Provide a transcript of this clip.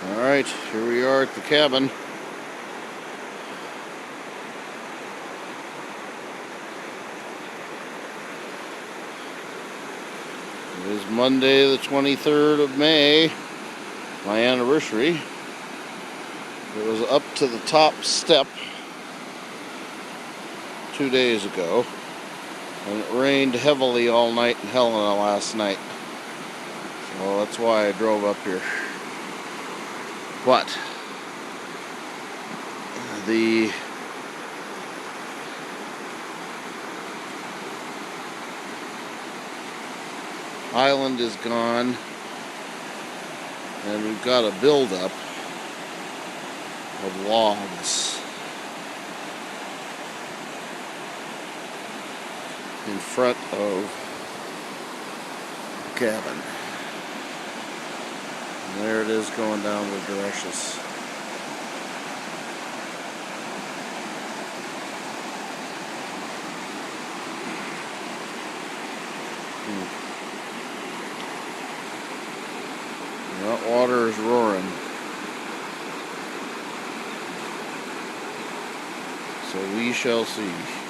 Alright, here we are at the cabin. It is Monday the 23rd of May, my anniversary. It was up to the top step 2 days ago, and it rained heavily all night in Helena last night. So that's why I drove up here. But the island is gone, and we've got a buildup of logs in front of the cabin. And there it is going down the Duresses. That water is roaring. So we shall see.